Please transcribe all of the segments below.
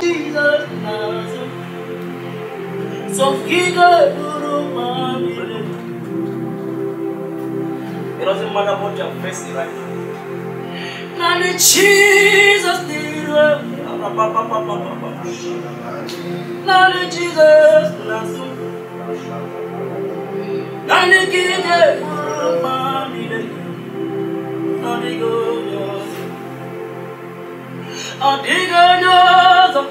Jesus Nazareth. So Giga Guru Mami. It doesn't matter what you're facing right now. Nani Jesus Nazareth. Nani Jesus Nazareth. Nani Giga Guru Mami. Nani Go. Adiga Yozo.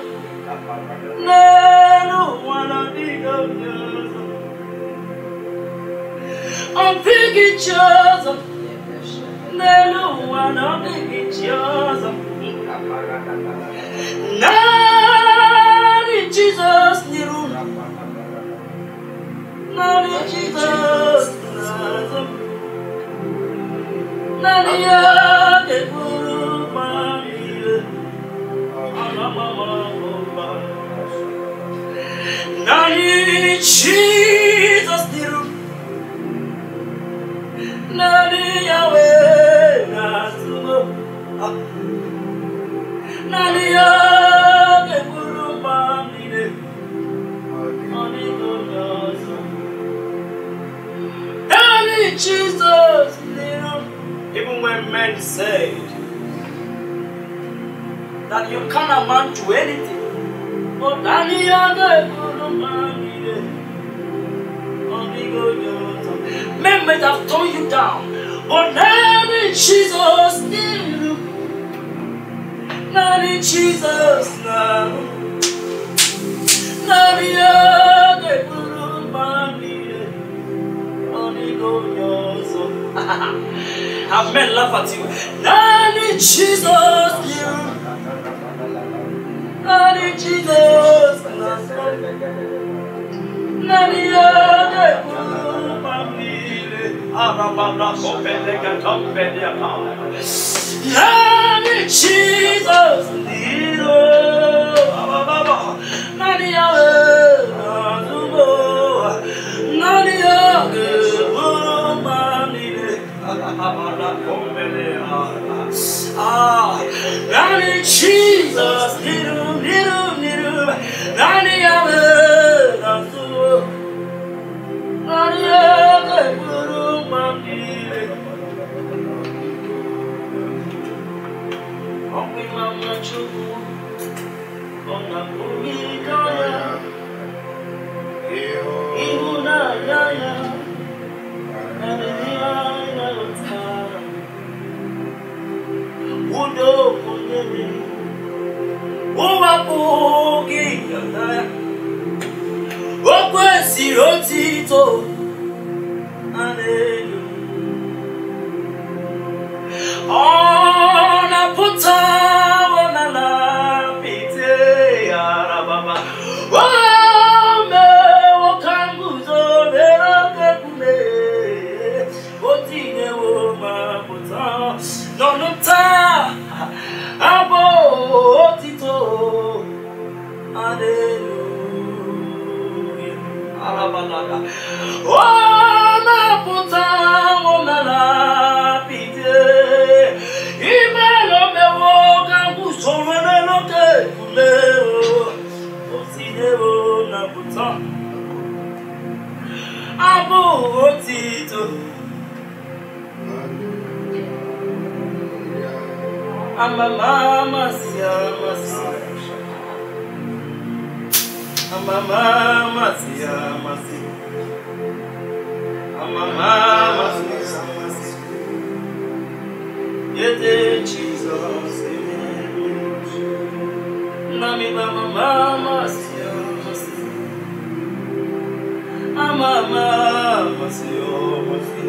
Nenu wana diga Yozo. I'm thinking Yozo. Nenu wana thinking Yozo. Nani Jesus niru. Nani Jesus nazo. Nani yake guru mami. Nani Jesus niru. Nani Yahweh nazumo. Nani yake guru mamine. Nani gonazo. Nani Jesus niru. Even when men said that you can't amount to anything. But Nani yake guru mamine. Nani gonazo. Men might have torn you down, but Nani Jesus niru. Nani Jesus now. Nani yake guru mamine. Nani gonazo. Have men laugh at you. Nani Jesus niru. Nani Jesus now. Nani yake guru mamine. Arabana kopele katopele akala. Nani Jesus niru. Nani Yahweh nazumo. Nani yake guru mamine. Arabana kopele akala. Nani Jesus niru niru niru. Nani Yahweh nazumo. Nani yake guru mamine. Ongi mama chuku, ona kumikaya, ihuna yaya, naniya inalota, udo kunyemi, uwapugi yaya, okwe sirotito, hallelujah. Ona puta ona la pite arababa. Ome wakanguzo berake kume. Otine wo ma puta. Nonota abo otito. Hallelujah. Arabalaga. Ona puta ona la pite. Imelo me woga kusomene loke kuleo. Osineo na puta. Abo otito. Amama siya masi. Amama siya masi. Amama siya masi. Yete Jesus, Nami mama mama siya masi. Mama siya masi.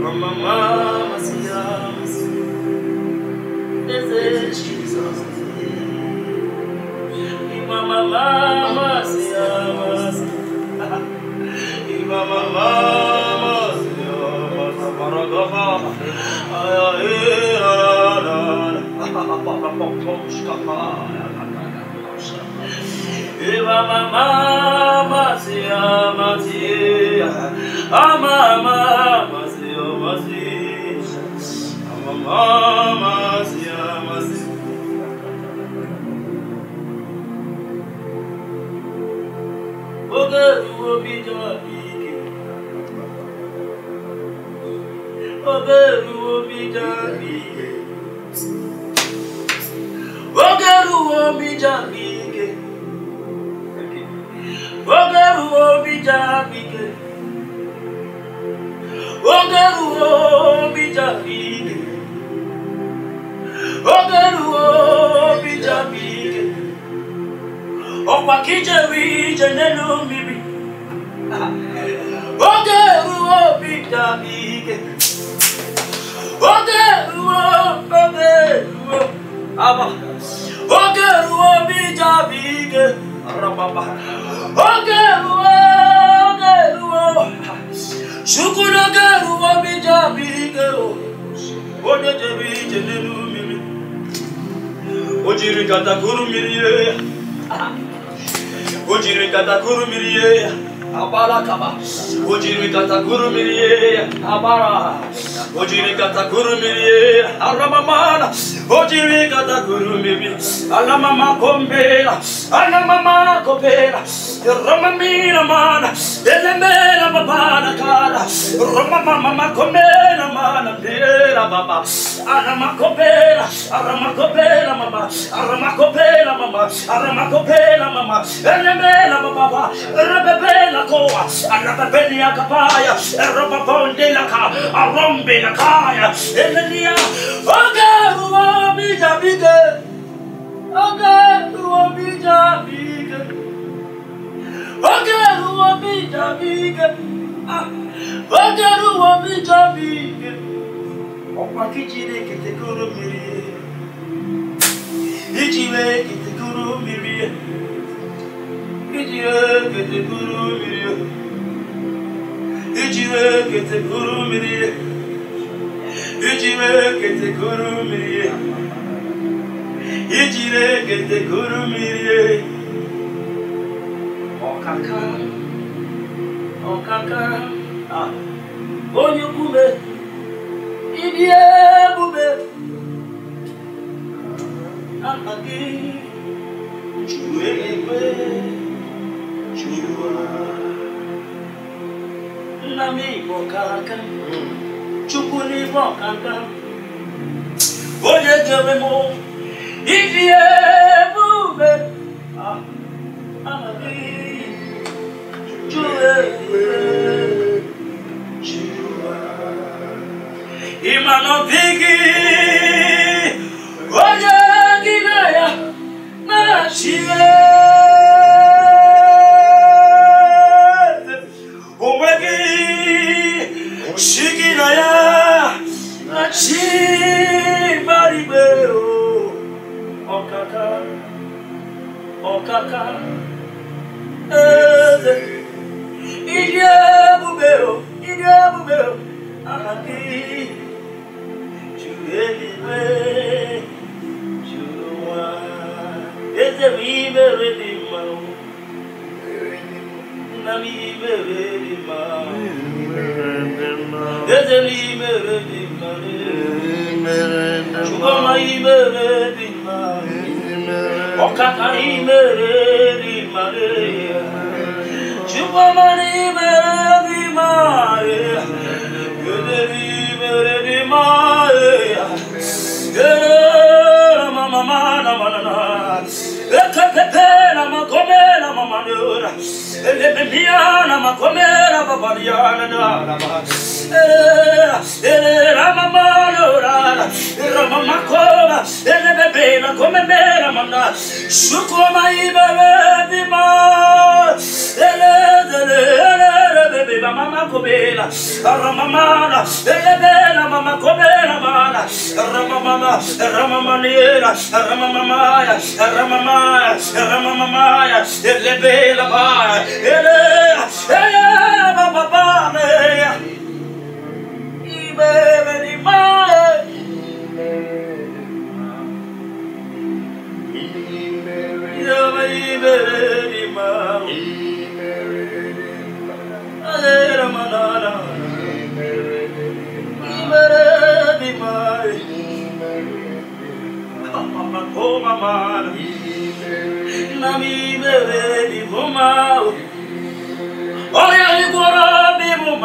Mama siya masi. Yete Jesus, Mama siya masi. Mama siya masi. Maragama. Mama siya masi. Mama siya masi. Mama siya masi.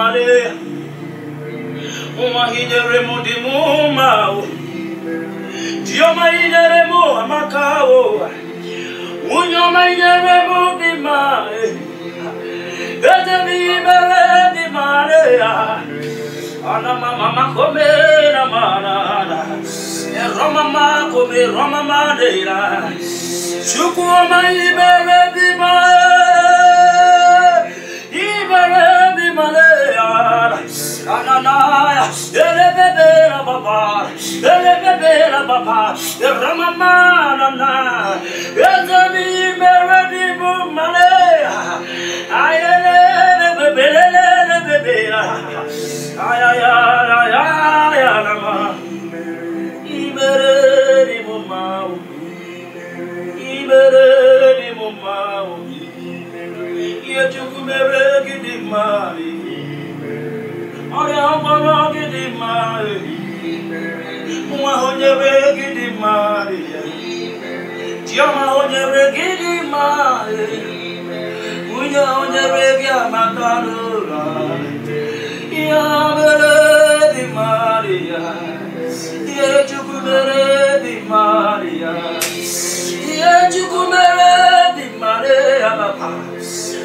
male. Umahidere mo di mumao. Dioma idere mo amakao. Unyoma idere mo di mae. Ete mi bere di male. Ana mama come na mana. Roma come Roma madera. Chukuma ibere di mae. Ibere di male. Ananaya, elebebe la baba, Ramamana, Yazami meredi bumale, ayelebebe, ayayayayayama, iberedi mumau, yechukumeregi di mali. Ora amara gidi mari, uma honye gidi mari, tiama honye gidi mari, unya honye gidi amatadura, ya bere di Maria, ye chukubere di Maria, ye chukubere di Maria,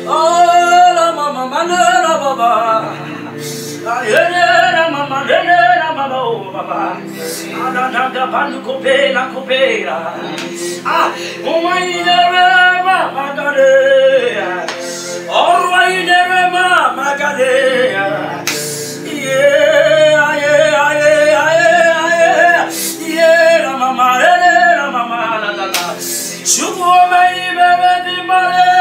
oh la mama manera baba. Ayera mama, oh baba. Ananda panu kopela. Ah, umainere mama gade. Orwainere mama gade. Yeah, mama, la. Chupo mai bebe di mare.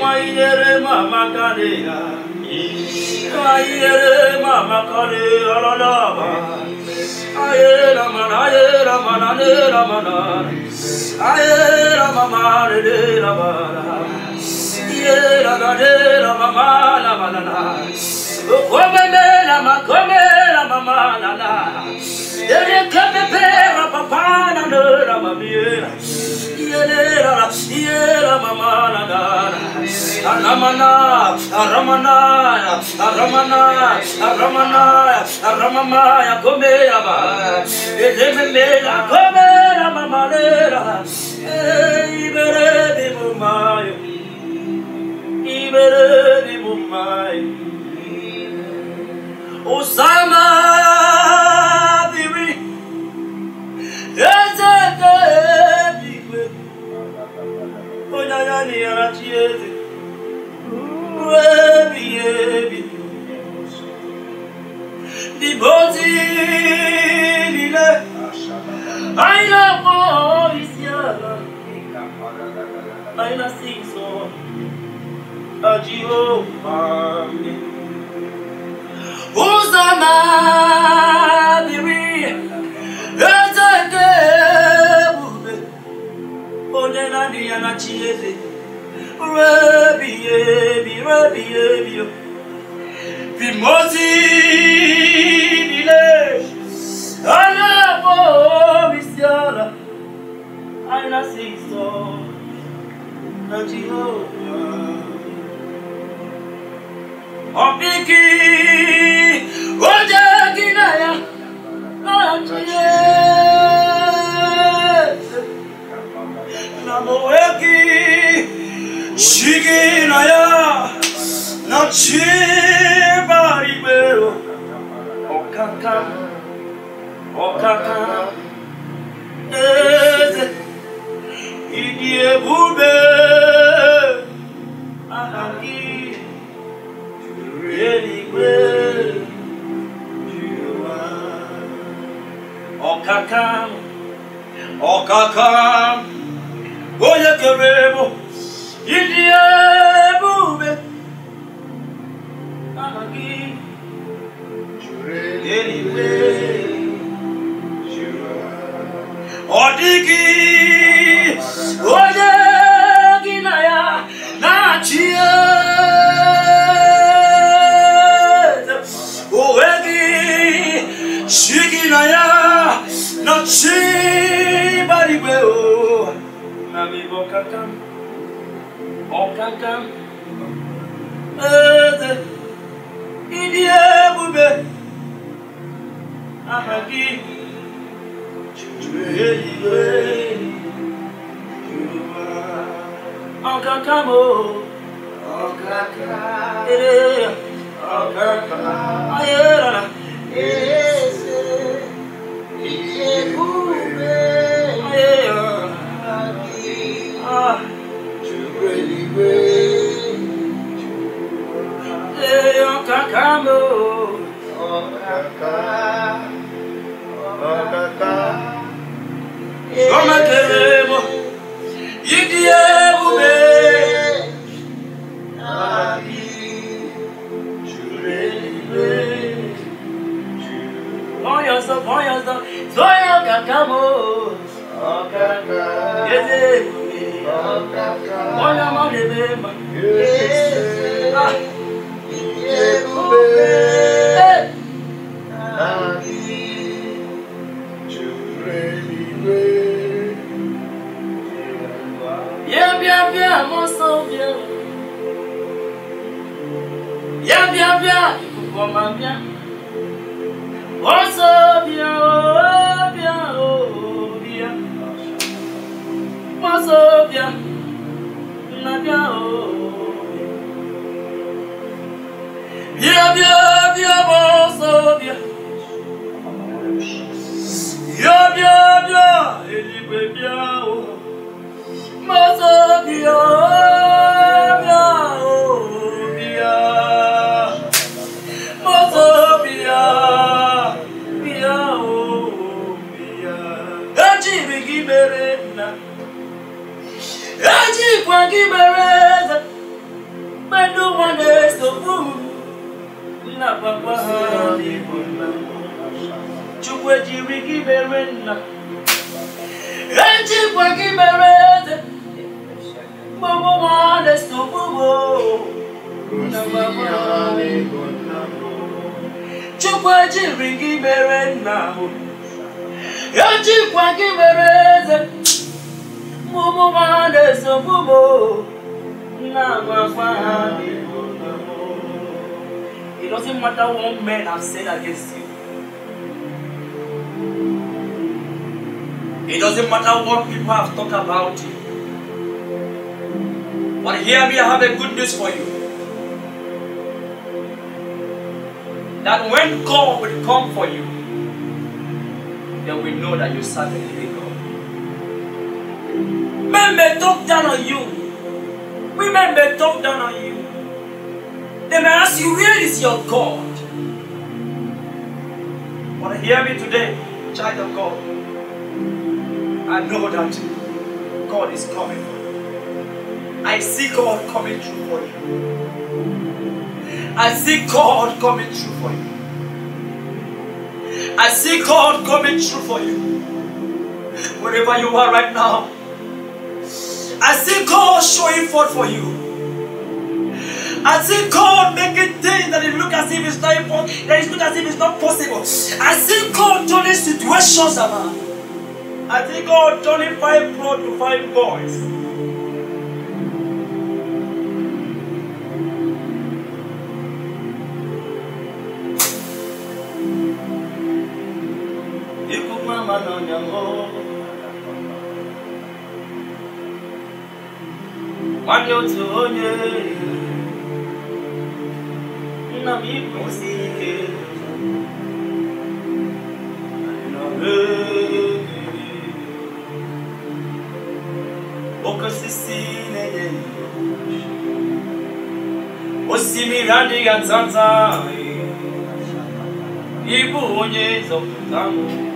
Ayere mama kadea, ayere mama kadea la la ba. Ayera mana, ayera mana, ayera mana, ayera mama de la ba. Ayera kadea mama la ba la. Come la mama la la. Yere kebe pera papa na la mamiera. Yera mama la la. Aramana, come aba, Edemela, come la mamalera, Ibere di Mumai, Osama Biri, Ezeke, Onayani Arachiezi. Di bozi lile, aina poisiala, aina singso, ajio mami, uzama diri, ezeke bube, onena ni anachieze. Rebi, Vimozi dile, ana po misiala, ana siso, na Jehovah. Opiki, oje kinaya, achiye, na moeki. Shiginaya na chibaribero okaka eze idie bube ahangi yeligwe jiwa okaka oye kerebo India bube amagi anyway odigi oje ginaya na chia owegi shiginaya na chi bariwe o mami bokakam okakam India bube amagi okakamo ayera It doesn't matter what men have said against you. It doesn't matter what people have talked about you. But hear me, I have a good news for you. That when God will come for you, then we know that you serve a living God. Men may talk down on you. Women may talk down on you. They may ask you, where is your God? But hear me today, child of God. I know that God is coming. I see God coming through for you. I see God coming through for you. I see God coming through for you. Wherever you are right now, I see God showing forth for you. I see God making things that it look as if it's not important, that it look as if it's not possible. I see God turning situations around. I see God turning 5 blood to 5 boys. Osimirandi Ganzanza Ibunye Zokutamu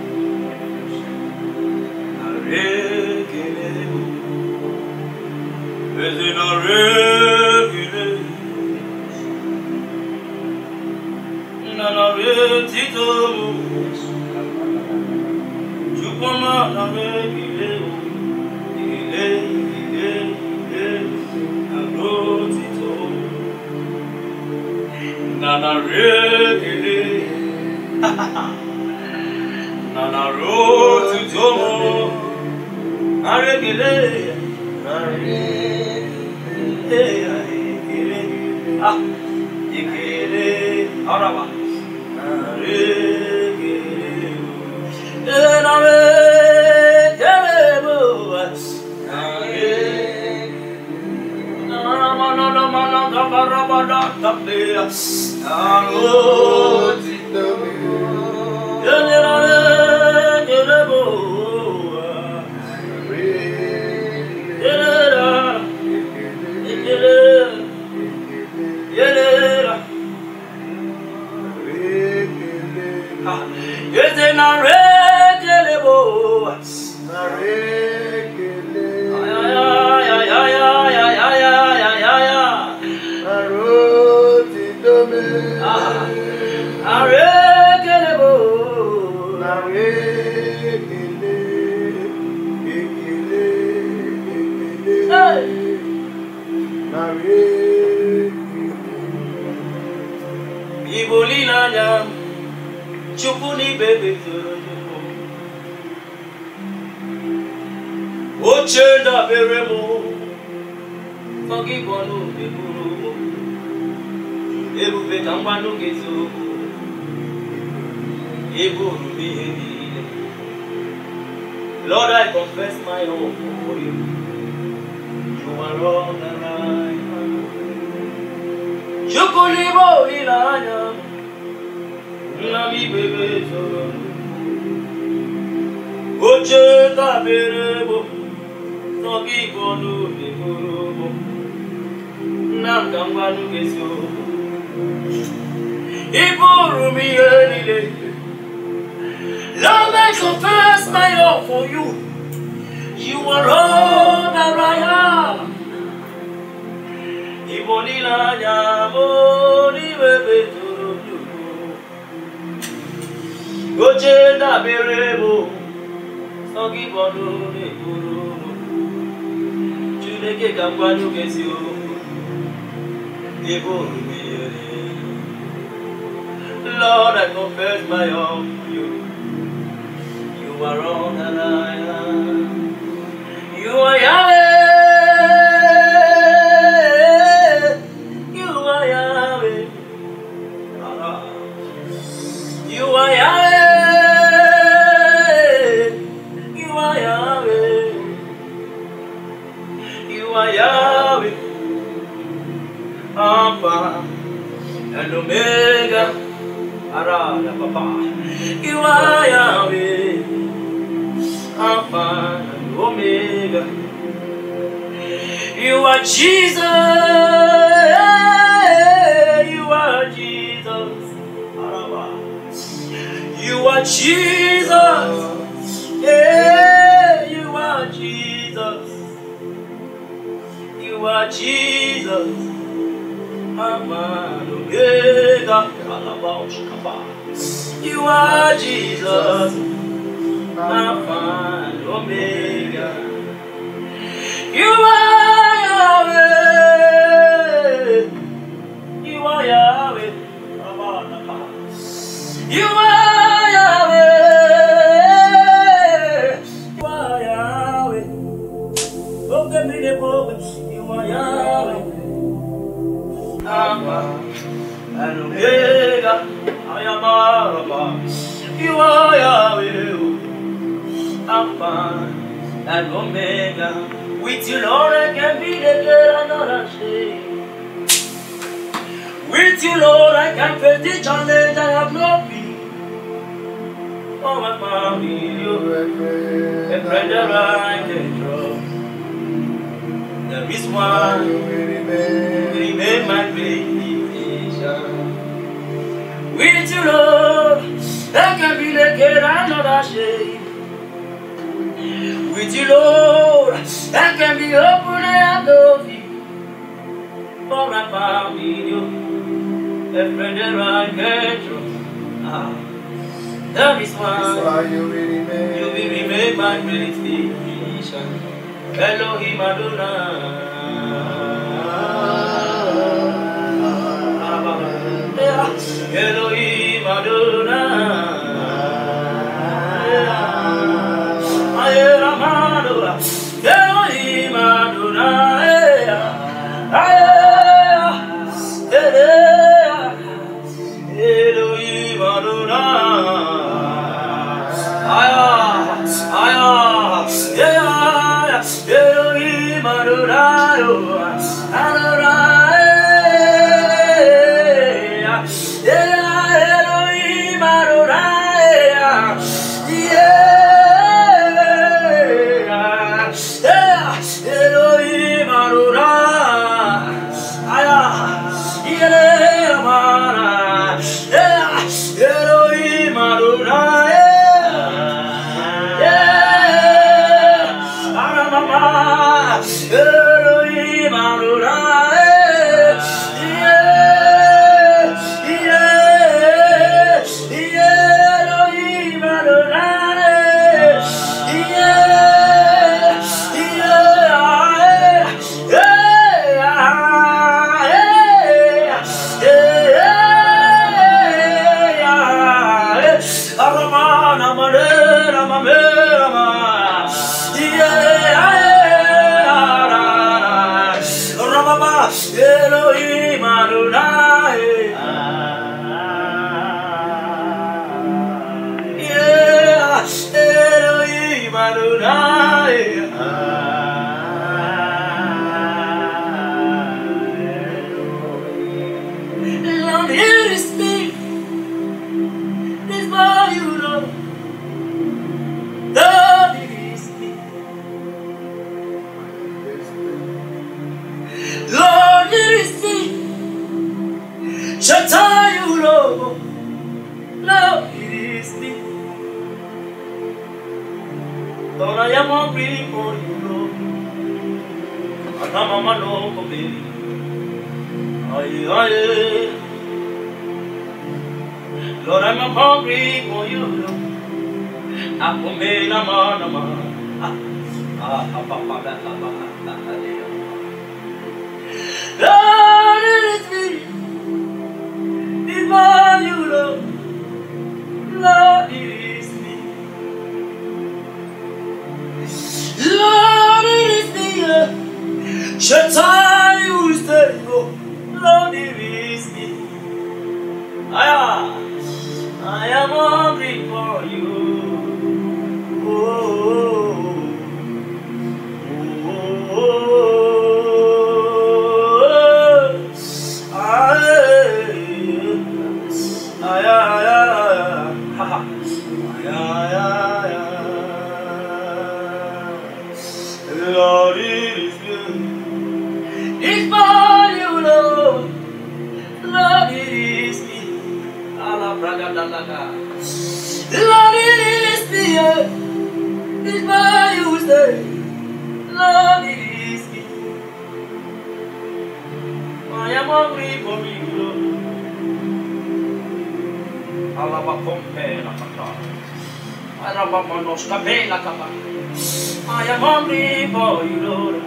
Lord, I confess my hope for you. You are all that I am. Chukulibo ilanya, nami bebe soro. Oche taberebo, toki konu bekurubo. Nam kangwanu keso. Iburumi elile. Lord, I confess my hope for you. You are all that I am. Ibonila nyamoni bebeturu. Goche da berebo. Sogi bono nekuru. Chuleke kambanu kesio. Ibonumi elile. Lord, I confess my hope for you. You are all that I am. You are Yahweh. You are Yahweh. You are Yahweh. You are Yahweh. You are Yahweh. Alpha and Omega. Arada Papa. You are Yahweh. Alpha and Omega. You are Jesus. You are Jesus. You are Jesus. Yeah, you are Jesus. You are Jesus. Alpha and Omega. You are Jesus. Alpha and Omega. You are Yahweh. You are Yahweh. You are Yahweh. You are Yahweh. Oh, give me the moment. You are Yahweh. Alpha and Omega. I am Alpha. You are Yahweh. Alpha and Omega. With you, Lord, I can be the girl and not ashamed. With you, Lord, I can face the challenge I have no fear. Oh, my family, you, a friend that I can trust. There is one who remain my meditation. With you, Lord, I can be the girl and not ashamed. With you, Lord, I can be open and I love you. found in you. A friend that I can trust. That is why you will remain my meditation. Elohim Adonai. Elohim Adonai. Elohim Lord, I am hungry for you, Lord. I'm a local baby. Lord, I'm hungry for you, Lord. I'm a Lord, it is me. It's for you, Lord. Lord, it is me. Lord, it is me. Should I use the Lord, it is me. I am hungry for you. Oh, oh, oh, Lord, it is good. It's for you, Lord. Lord, it is me. Lord, it is me. It's for you, say. Lord, it is me. I am hungry for you, Lord. I am hungry for you, Lord.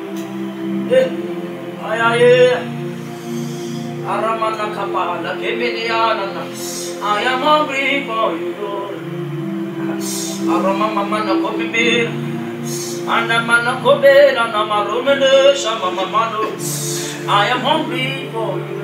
I am hungry for you, Lord. I am hungry for you.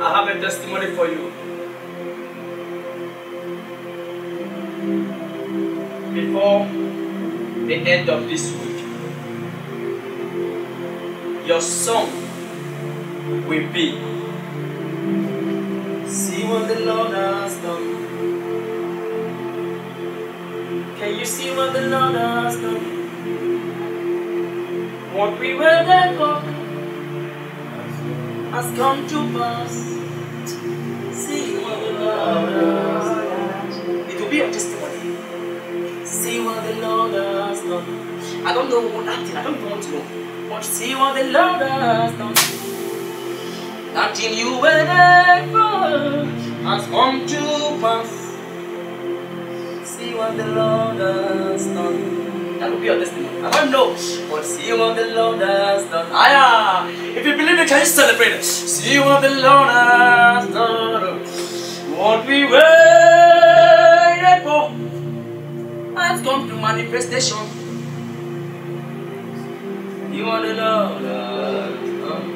I have a testimony for you. before the end of this week, your song will be, see what the Lord has done. Can you see what the Lord has done? What we waited for has come to pass. See what the Lord has done. It will be your testimony. See what the Lord has done. I don't know what that thing, I don't want to know. But see what the Lord has done. That thing you waited for has come to pass. See what the Lord has done. That will be your testimony. I don't know, but see what the Lord has done. Aya! If you believe it, can you celebrate? See what the Lord has done. What we waited for has come to manifestation. See what the Lord has done.